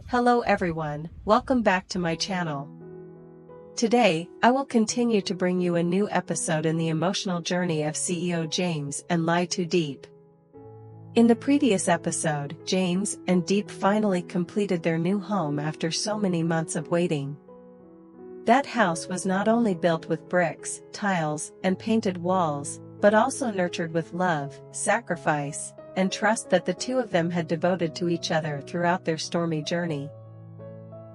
Hello everyone, welcome back to my channel. Today, I will continue to bring you a new episode in the emotional journey of CEO James and LyTuDiep. In the previous episode, James and Diep finally completed their new home after so many months of waiting. That house was not only built with bricks, tiles, and painted walls, but also nurtured with love, sacrifice, and trust that the two of them had devoted to each other throughout their stormy journey.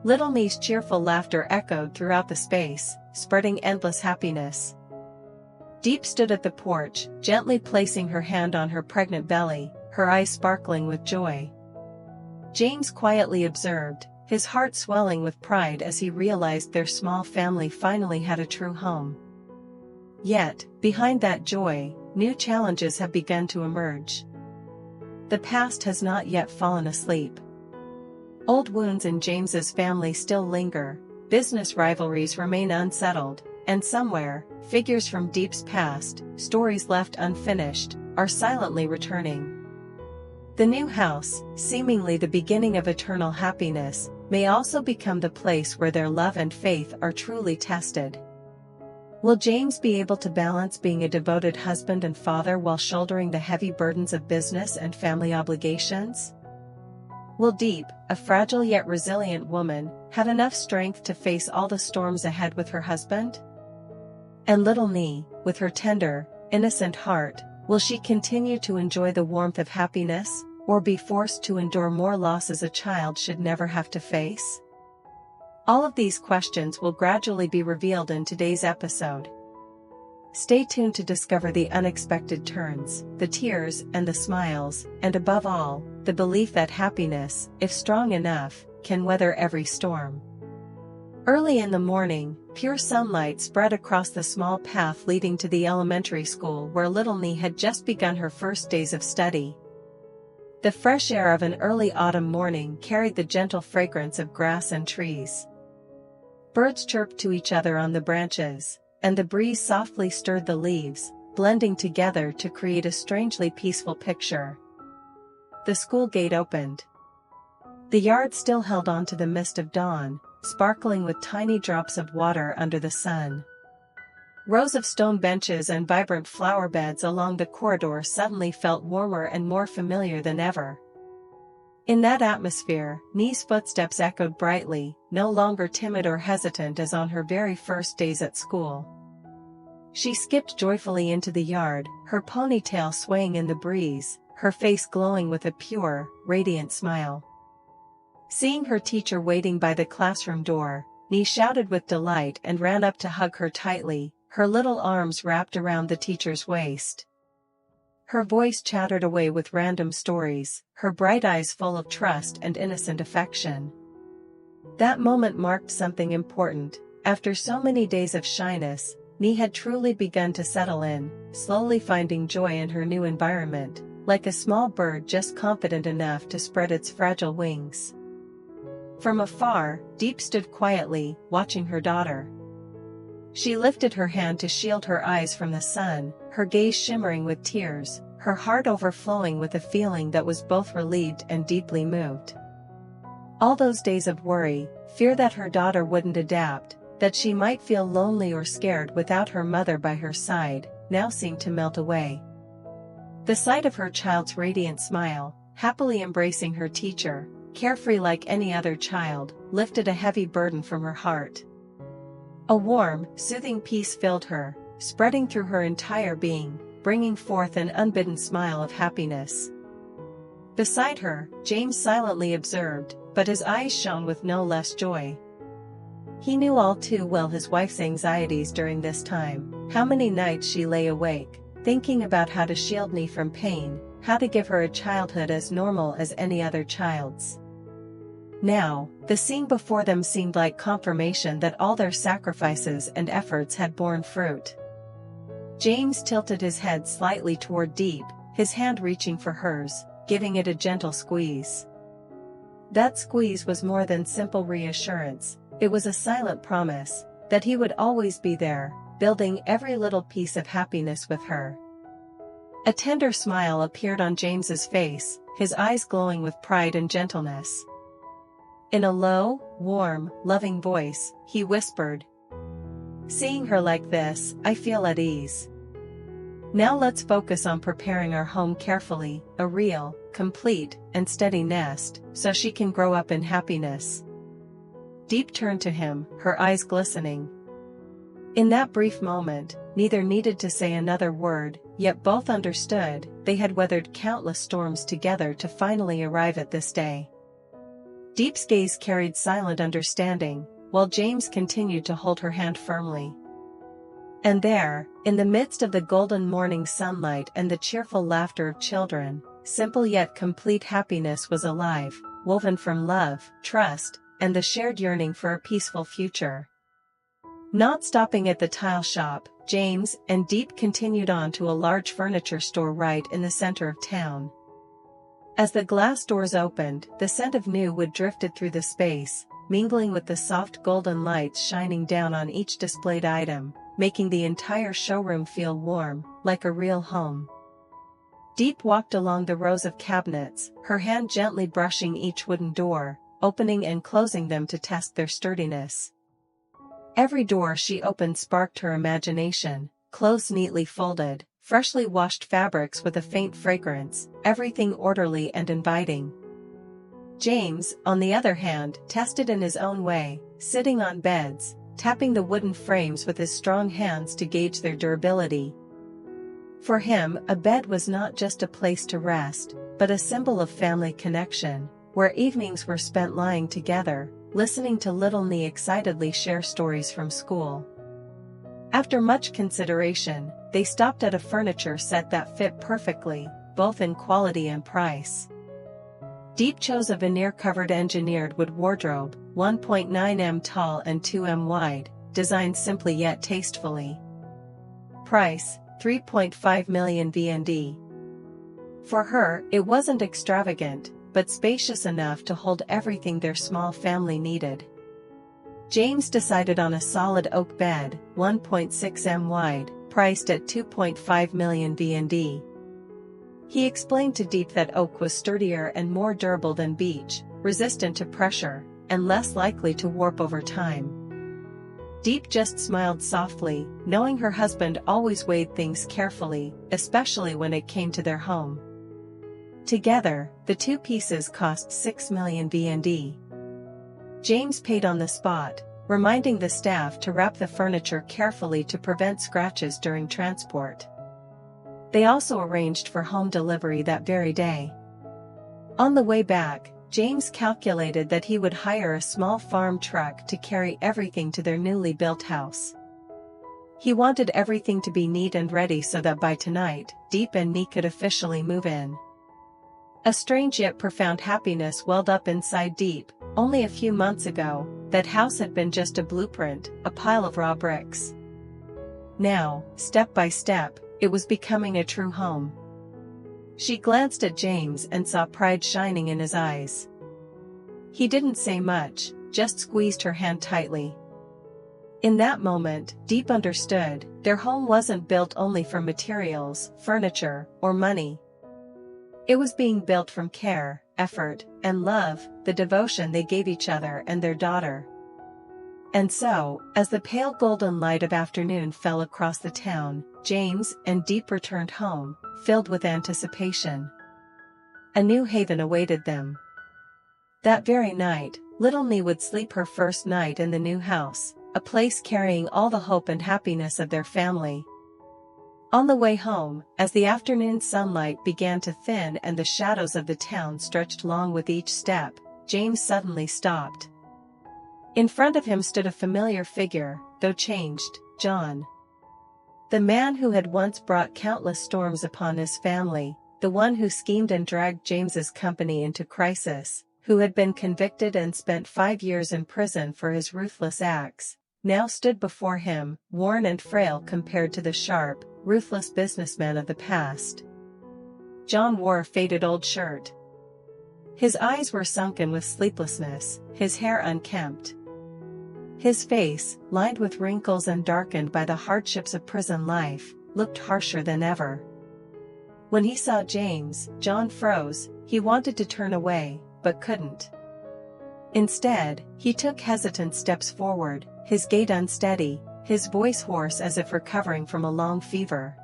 Little Me's cheerful laughter echoed throughout the space, spreading endless happiness. Diep stood at the porch, gently placing her hand on her pregnant belly, her eyes sparkling with joy. James quietly observed, his heart swelling with pride as he realized their small family finally had a true home. Yet, behind that joy, new challenges have begun to emerge. The past has not yet fallen asleep. Old wounds in James's family still linger, business rivalries remain unsettled, and somewhere, figures from Diep's past, stories left unfinished, are silently returning. The new house, seemingly the beginning of eternal happiness, may also become the place where their love and faith are truly tested. Will James be able to balance being a devoted husband and father while shouldering the heavy burdens of business and family obligations? Will Diep, a fragile yet resilient woman, have enough strength to face all the storms ahead with her husband? And little Me, with her tender, innocent heart, will she continue to enjoy the warmth of happiness, or be forced to endure more losses a child should never have to face? All of these questions will gradually be revealed in today's episode. Stay tuned to discover the unexpected turns, the tears and the smiles, and above all, the belief that happiness, if strong enough, can weather every storm. Early in the morning, pure sunlight spread across the small path leading to the elementary school where little Me had just begun her first days of study. The fresh air of an early autumn morning carried the gentle fragrance of grass and trees. Birds chirped to each other on the branches, and the breeze softly stirred the leaves, blending together to create a strangely peaceful picture. The school gate opened. The yard still held on to the mist of dawn, sparkling with tiny drops of water under the sun. Rows of stone benches and vibrant flower beds along the corridor suddenly felt warmer and more familiar than ever. In that atmosphere, Me's footsteps echoed brightly, no longer timid or hesitant as on her very first days at school. She skipped joyfully into the yard, her ponytail swaying in the breeze, her face glowing with a pure, radiant smile. Seeing her teacher waiting by the classroom door, Me shouted with delight and ran up to hug her tightly, her little arms wrapped around the teacher's waist. Her voice chattered away with random stories, her bright eyes full of trust and innocent affection. That moment marked something important. After so many days of shyness, Me had truly begun to settle in, slowly finding joy in her new environment, like a small bird just confident enough to spread its fragile wings. From afar, Diep stood quietly, watching her daughter. She lifted her hand to shield her eyes from the sun, her gaze shimmering with tears, her heart overflowing with a feeling that was both relieved and deeply moved. All those days of worry, fear that her daughter wouldn't adapt, that she might feel lonely or scared without her mother by her side, now seemed to melt away. The sight of her child's radiant smile, happily embracing her teacher, carefree like any other child, lifted a heavy burden from her heart. A warm, soothing peace filled her, spreading through her entire being, bringing forth an unbidden smile of happiness. Beside her, James silently observed, but his eyes shone with no less joy. He knew all too well his wife's anxieties during this time, how many nights she lay awake, thinking about how to shield Me from pain, how to give her a childhood as normal as any other child's. Now, the scene before them seemed like confirmation that all their sacrifices and efforts had borne fruit. James tilted his head slightly toward Diep, his hand reaching for hers, giving it a gentle squeeze. That squeeze was more than simple reassurance, it was a silent promise that he would always be there, building every little piece of happiness with her. A tender smile appeared on James's face, his eyes glowing with pride and gentleness. In a low, warm, loving voice, he whispered. "Seeing her like this, I feel at ease. Now let's focus on preparing our home carefully, a real, complete, and steady nest, so she can grow up in happiness." Diep turned to him, her eyes glistening. In that brief moment, neither needed to say another word, yet both understood they had weathered countless storms together to finally arrive at this day. Diep's gaze carried silent understanding, while James continued to hold her hand firmly. And there, in the midst of the golden morning sunlight and the cheerful laughter of children, simple yet complete happiness was alive, woven from love, trust, and the shared yearning for a peaceful future. Not stopping at the tile shop, James and Diep continued on to a large furniture store right in the center of town. As the glass doors opened, the scent of new wood drifted through the space, mingling with the soft golden lights shining down on each displayed item, making the entire showroom feel warm, like a real home. Diep walked along the rows of cabinets, her hand gently brushing each wooden door, opening and closing them to test their sturdiness. Every door she opened sparked her imagination, clothes neatly folded, freshly washed fabrics with a faint fragrance, everything orderly and inviting. James, on the other hand, tested in his own way, sitting on beds, tapping the wooden frames with his strong hands to gauge their durability. For him, a bed was not just a place to rest, but a symbol of family connection, where evenings were spent lying together, listening to little Nee excitedly share stories from school. After much consideration, they stopped at a furniture set that fit perfectly, both in quality and price. Diep chose a veneer-covered engineered wood wardrobe, 1.9 m tall and 2 m wide, designed simply yet tastefully. Price, 3.5 million VND. For her, it wasn't extravagant, but spacious enough to hold everything their small family needed. James decided on a solid oak bed, 1.6 m wide, priced at 2.5 million VND. He explained to Diep that oak was sturdier and more durable than beech, resistant to pressure, and less likely to warp over time. Diep just smiled softly, knowing her husband always weighed things carefully, especially when it came to their home. Together, the two pieces cost 6 million VND. James paid on the spot, reminding the staff to wrap the furniture carefully to prevent scratches during transport. They also arranged for home delivery that very day. On the way back, James calculated that he would hire a small farm truck to carry everything to their newly built house. He wanted everything to be neat and ready so that by tonight, Diep and Nee could officially move in. A strange yet profound happiness welled up inside Diep. Only a few months ago, that house had been just a blueprint, a pile of raw bricks. Now, step by step, it was becoming a true home. She glanced at James and saw pride shining in his eyes. He didn't say much, just squeezed her hand tightly. In that moment, Diep understood, their home wasn't built only from materials, furniture, or money. It was being built from care, effort, and love, the devotion they gave each other and their daughter. And so, as the pale golden light of afternoon fell across the town, James and Diep returned home, filled with anticipation. A new haven awaited them. That very night, little Nee would sleep her first night in the new house, a place carrying all the hope and happiness of their family. On the way home, as the afternoon sunlight began to thin and the shadows of the town stretched long with each step, James suddenly stopped. In front of him stood a familiar figure, though changed, John. The man who had once brought countless storms upon his family, the one who schemed and dragged James's company into crisis, who had been convicted and spent 5 years in prison for his ruthless acts, now stood before him, worn and frail compared to the sharp, ruthless businessman of the past. John wore a faded old shirt. His eyes were sunken with sleeplessness, his hair unkempt. His face, lined with wrinkles and darkened by the hardships of prison life, looked harsher than ever. When he saw James, John froze. He wanted to turn away, but couldn't. Instead, he took hesitant steps forward, his gait unsteady, his voice hoarse as if recovering from a long fever.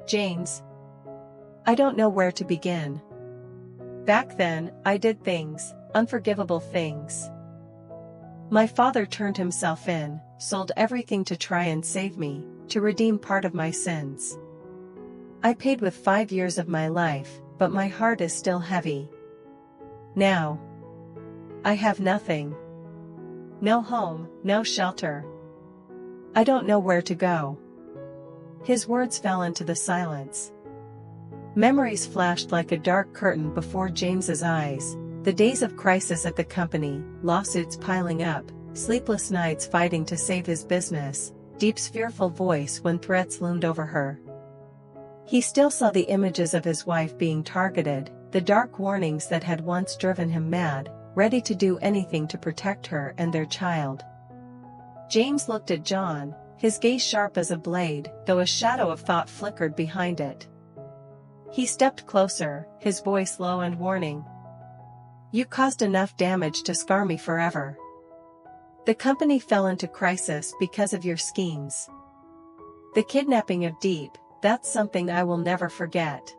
"James, I don't know where to begin. Back then, I did things, unforgivable things. My father turned himself in, sold everything to try and save me, to redeem part of my sins. I paid with 5 years of my life, but my heart is still heavy. Now, I have nothing. No home, no shelter. I don't know where to go." His words fell into the silence. Memories flashed like a dark curtain before James's eyes, the days of crisis at the company, lawsuits piling up, sleepless nights fighting to save his business, Diep's fearful voice when threats loomed over her. He still saw the images of his wife being targeted, the dark warnings that had once driven him mad, ready to do anything to protect her and their child. James looked at John, his gaze sharp as a blade, though a shadow of thought flickered behind it. He stepped closer, his voice low and warning. "You caused enough damage to scar me forever. The company fell into crisis because of your schemes. The kidnapping of Diep, that's something I will never forget.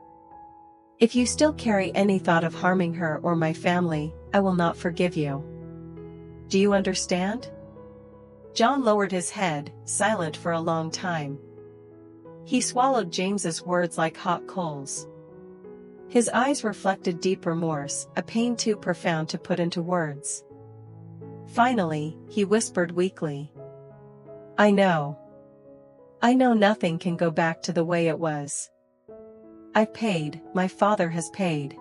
If you still carry any thought of harming her or my family, I will not forgive you. Do you understand?" John lowered his head, silent for a long time. He swallowed James's words like hot coals. His eyes reflected deep remorse, a pain too profound to put into words. Finally, he whispered weakly. I know nothing can go back to the way it was. I've paid, my father has paid.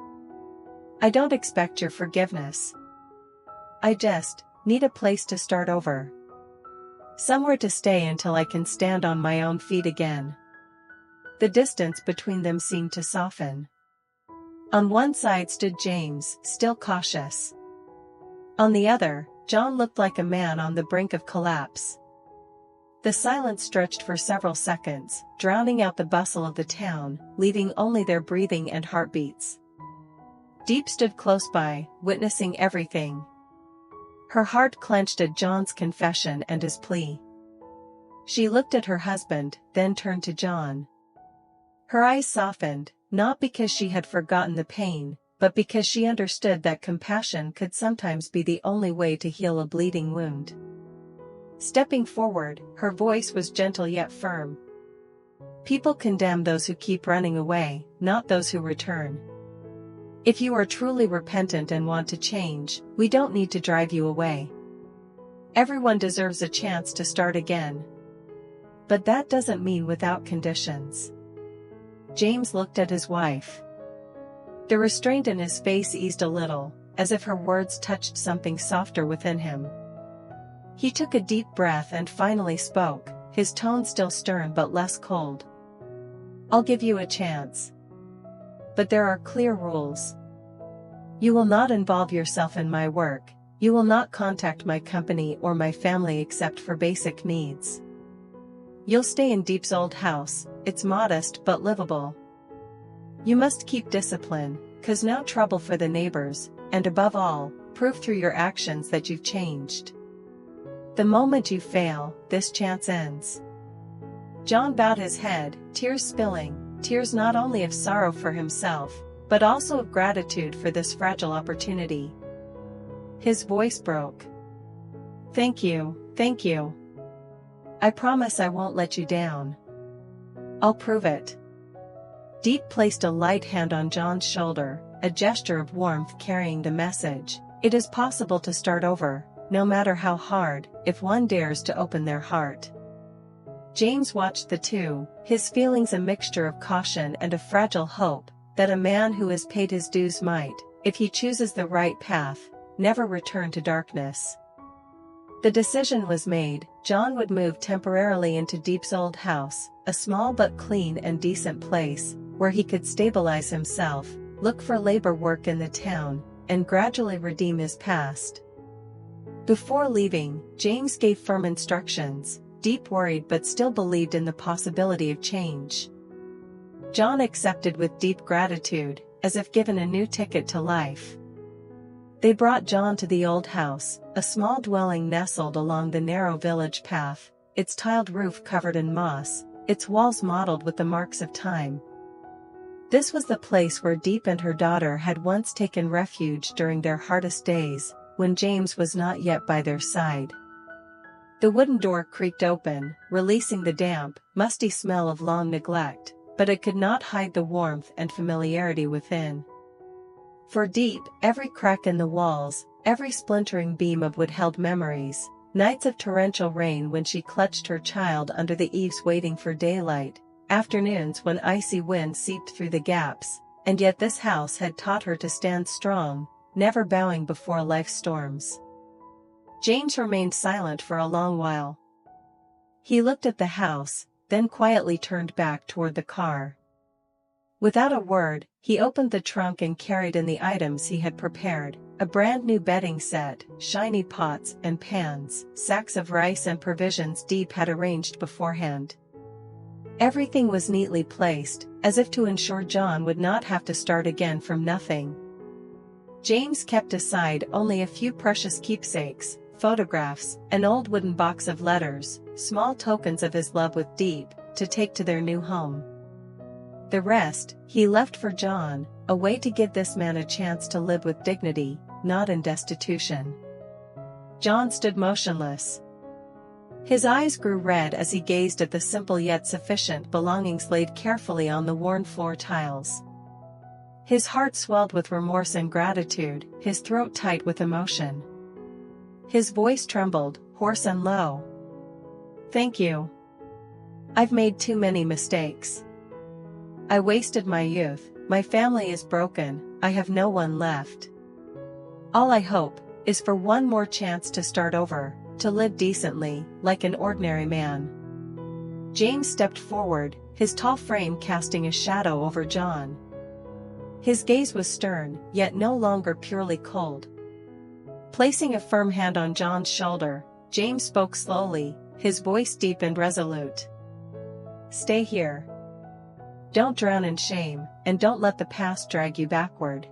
I don't expect your forgiveness. I just need a place to start over. Somewhere to stay until I can stand on my own feet again." The distance between them seemed to soften. On one side stood James, still cautious. On the other, John looked like a man on the brink of collapse. The silence stretched for several seconds, drowning out the bustle of the town, leaving only their breathing and heartbeats. Diep stood close by, witnessing everything. Her heart clenched at John's confession and his plea. She looked at her husband, then turned to John. Her eyes softened, not because she had forgotten the pain, but because she understood that compassion could sometimes be the only way to heal a bleeding wound. Stepping forward, her voice was gentle yet firm. People condemn those who keep running away, not those who return. If you are truly repentant and want to change, we don't need to drive you away. Everyone deserves a chance to start again. But that doesn't mean without conditions. James looked at his wife. The restraint in his face eased a little, as if her words touched something softer within him. He took a deep breath and finally spoke, his tone still stern but less cold. I'll give you a chance. But there are clear rules. You will not involve yourself in my work, you will not contact my company or my family except for basic needs. You'll stay in Diep's old house, it's modest but livable. You must keep discipline, 'cause no trouble for the neighbors, and above all, prove through your actions that you've changed. The moment you fail, this chance ends. John bowed his head, tears spilling, tears not only of sorrow for himself, but also of gratitude for this fragile opportunity. His voice broke. Thank you, thank you. I promise I won't let you down. I'll prove it. Diep placed a light hand on John's shoulder, a gesture of warmth carrying the message. It is possible to start over, no matter how hard, if one dares to open their heart. James watched the two, his feelings a mixture of caution and a fragile hope, that a man who has paid his dues might, if he chooses the right path, never return to darkness. The decision was made, John would move temporarily into Diep's old house, a small but clean and decent place, where he could stabilize himself, look for labor work in the town, and gradually redeem his past. Before leaving, James gave firm instructions. Diep worried but still believed in the possibility of change. John accepted with deep gratitude, as if given a new ticket to life. They brought John to the old house, a small dwelling nestled along the narrow village path, its tiled roof covered in moss, its walls mottled with the marks of time. This was the place where Diep and her daughter had once taken refuge during their hardest days, when James was not yet by their side. The wooden door creaked open, releasing the damp, musty smell of long neglect, but it could not hide the warmth and familiarity within. For Diep, every crack in the walls, every splintering beam of wood held memories, nights of torrential rain when she clutched her child under the eaves waiting for daylight, afternoons when icy wind seeped through the gaps, and yet this house had taught her to stand strong, never bowing before life's storms. James remained silent for a long while. He looked at the house, then quietly turned back toward the car. Without a word, he opened the trunk and carried in the items he had prepared, a brand new bedding set, shiny pots and pans, sacks of rice and provisions Diep had arranged beforehand. Everything was neatly placed, as if to ensure John would not have to start again from nothing. James kept aside only a few precious keepsakes, photographs, an old wooden box of letters, small tokens of his love with Diep, to take to their new home. The rest, he left for John, a way to give this man a chance to live with dignity, not in destitution. John stood motionless. His eyes grew red as he gazed at the simple yet sufficient belongings laid carefully on the worn floor tiles. His heart swelled with remorse and gratitude, his throat tight with emotion. His voice trembled, hoarse and low. "Thank you. I've made too many mistakes. I wasted my youth, my family is broken, I have no one left. All I hope is for one more chance to start over, to live decently, like an ordinary man." James stepped forward, his tall frame casting a shadow over John. His gaze was stern, yet no longer purely cold. Placing a firm hand on John's shoulder, James spoke slowly, his voice deep and resolute. "Stay here. Don't drown in shame, and don't let the past drag you backward.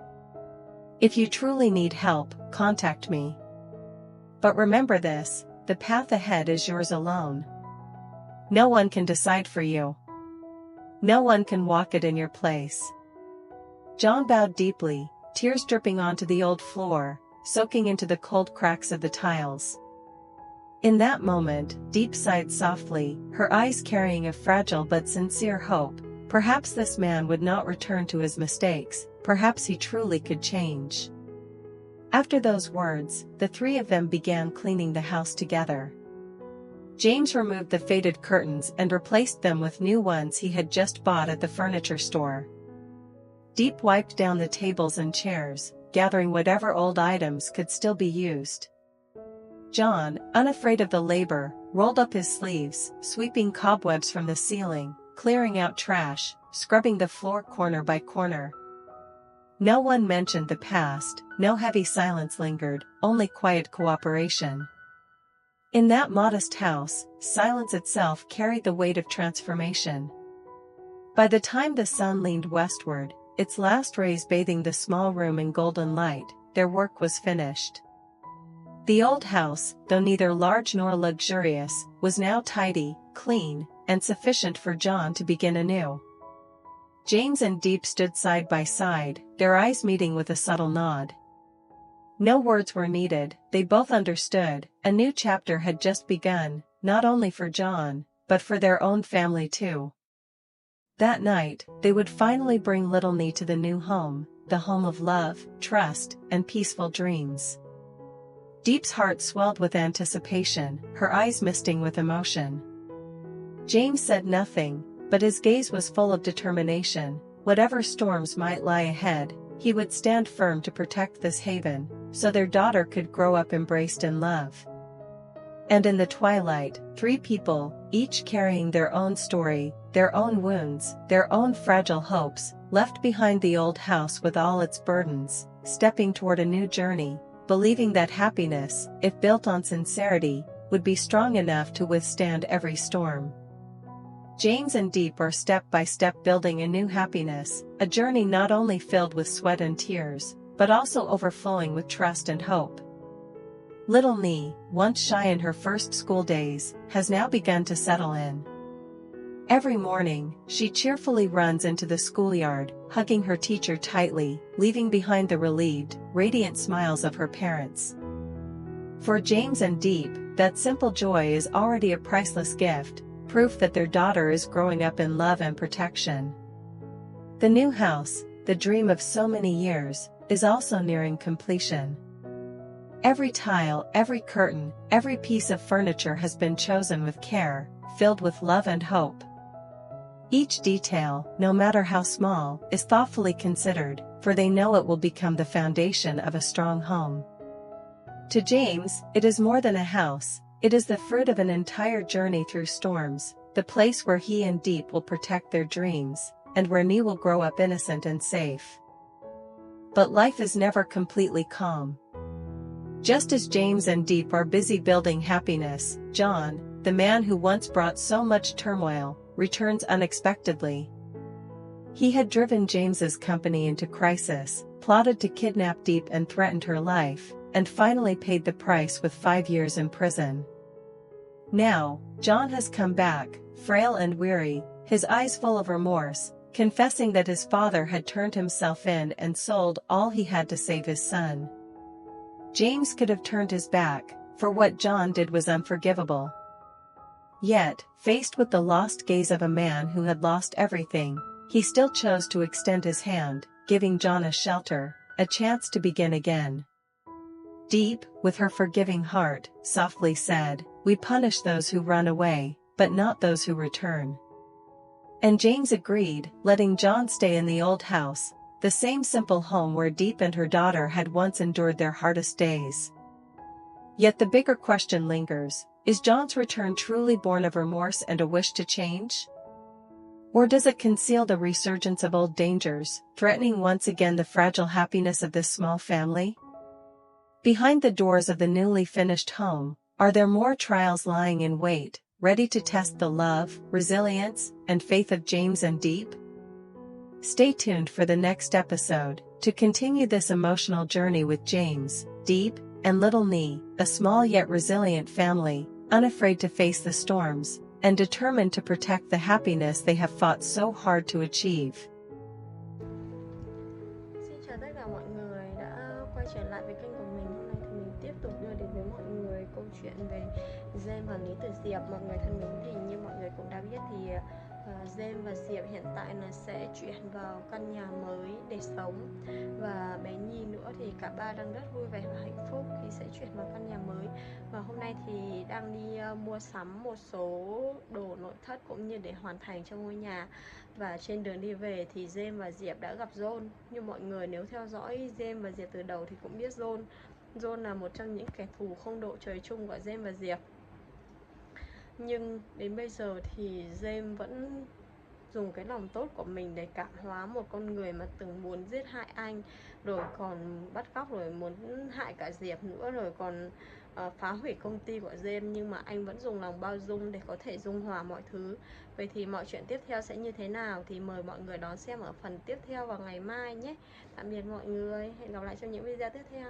If you truly need help, contact me. But remember this, the path ahead is yours alone. No one can decide for you. No one can walk it in your place." John bowed deeply, tears dripping onto the old floor, soaking into the cold cracks of the tiles. In that moment, Diep sighed softly, her eyes carrying a fragile but sincere hope. Perhaps this man would not return to his mistakes, perhaps he truly could change. After those words, the three of them began cleaning the house together. James removed the faded curtains and replaced them with new ones he had just bought at the furniture store. Diep wiped down the tables and chairs, gathering whatever old items could still be used. John, unafraid of the labor, rolled up his sleeves, sweeping cobwebs from the ceiling, clearing out trash, scrubbing the floor corner by corner. No one mentioned the past, no heavy silence lingered, only quiet cooperation. In that modest house, silence itself carried the weight of transformation. By the time the sun leaned westward, its last rays bathing the small room in golden light, their work was finished. The old house, though neither large nor luxurious, was now tidy, clean, and sufficient for John to begin anew. James and Diep stood side by side, their eyes meeting with a subtle nod. No words were needed, they both understood, a new chapter had just begun, not only for John, but for their own family too. That night, they would finally bring little Nee to the new home, the home of love, trust, and peaceful dreams. Diep's heart swelled with anticipation, her eyes misting with emotion. James said nothing, but his gaze was full of determination. Whatever storms might lie ahead, he would stand firm to protect this haven, so their daughter could grow up embraced in love. And in the twilight, three people, each carrying their own story, their own wounds, their own fragile hopes, left behind the old house with all its burdens, stepping toward a new journey, believing that happiness, if built on sincerity, would be strong enough to withstand every storm. James and Diep are step by step building a new happiness, a journey not only filled with sweat and tears, but also overflowing with trust and hope. Little Nee, once shy in her first school days, has now begun to settle in. Every morning, she cheerfully runs into the schoolyard, hugging her teacher tightly, leaving behind the relieved, radiant smiles of her parents. For James and Diep, that simple joy is already a priceless gift, proof that their daughter is growing up in love and protection. The new house, the dream of so many years, is also nearing completion. Every tile, every curtain, every piece of furniture has been chosen with care, filled with love and hope. Each detail, no matter how small, is thoughtfully considered, for they know it will become the foundation of a strong home. To James, it is more than a house, it is the fruit of an entire journey through storms, the place where he and Diep will protect their dreams, and where Nee will grow up innocent and safe. But life is never completely calm. Just as James and Diep are busy building happiness, John, the man who once brought so much turmoil, returns unexpectedly. He had driven James's company into crisis, plotted to kidnap Diep and threatened her life, and finally paid the price with 5 years in prison. Now, John has come back, frail and weary, his eyes full of remorse, confessing that his father had turned himself in and sold all he had to save his son. James could have turned his back, for what John did was unforgivable. Yet, faced with the lost gaze of a man who had lost everything, he still chose to extend his hand, giving John a shelter, a chance to begin again. Diep, with her forgiving heart, softly said, "We punish those who run away, but not those who return." And James agreed, letting John stay in the old house, the same simple home where Diep and her daughter had once endured their hardest days. Yet the bigger question lingers, is John's return truly born of remorse and a wish to change? Or does it conceal the resurgence of old dangers, threatening once again the fragile happiness of this small family? Behind the doors of the newly finished home, are there more trials lying in wait, ready to test the love, resilience, and faith of James and Diep? Stay tuned for the next episode, to continue this emotional journey with James, Diep, and little Nee, a small yet resilient family, unafraid to face the storms, and determined to protect the happiness they have fought so hard to achieve. Xin chào tất cả mọi người đã quay trở lại với kênh của mình. Hôm nay thì mình tiếp tục đưa đến với mọi người câu chuyện về Diep và LyTuDiep. Mọi người thân mến, thì như mọi người cũng đã biết thì Diep và Diep hiện tại là sẽ chuyển vào căn nhà mới để sống, và bé Nhi nữa thì cả ba đang rất vui vẻ và hạnh phúc khi sẽ chuyển vào căn nhà mới. Và hôm nay thì đang đi mua sắm một số đồ nội thất cũng như để hoàn thành cho ngôi nhà. Và trên đường đi về thì Diep và Diep đã gặp John. Như mọi người nếu theo dõi Diep và Diep từ đầu thì cũng biết John là một trong những kẻ thù không độ trời chung của Diep và Diep. Nhưng đến bây giờ thì Diep vẫn dùng cái lòng tốt của mình để cảm hóa một con người mà từng muốn giết hại anh, rồi còn bắt cóc, rồi muốn hại cả Diep nữa, rồi còn phá hủy công ty của Diep. Nhưng mà anh vẫn dùng lòng bao dung để có thể dung hòa mọi thứ. Vậy thì mọi chuyện tiếp theo sẽ như thế nào thì mời mọi người đón xem ở phần tiếp theo vào ngày mai nhé. Tạm biệt mọi người, hẹn gặp lại trong những video tiếp theo.